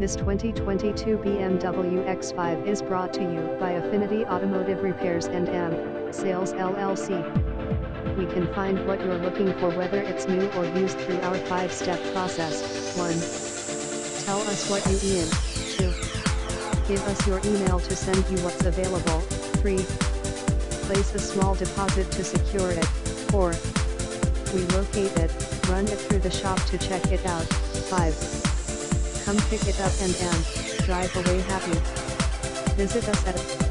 This 2022 BMW X5 is brought to you by Affinity Automotive Repairs and M. Sales LLC. We can find what you're looking for, whether it's new or used, through our 5-step process. 1. Tell us what you need. 2. Give us your email to send you what's available. 3. Place a small deposit to secure it. 4. We locate it, run it through the shop to check it out. 5. Come pick it up and drive away happy. Visit us at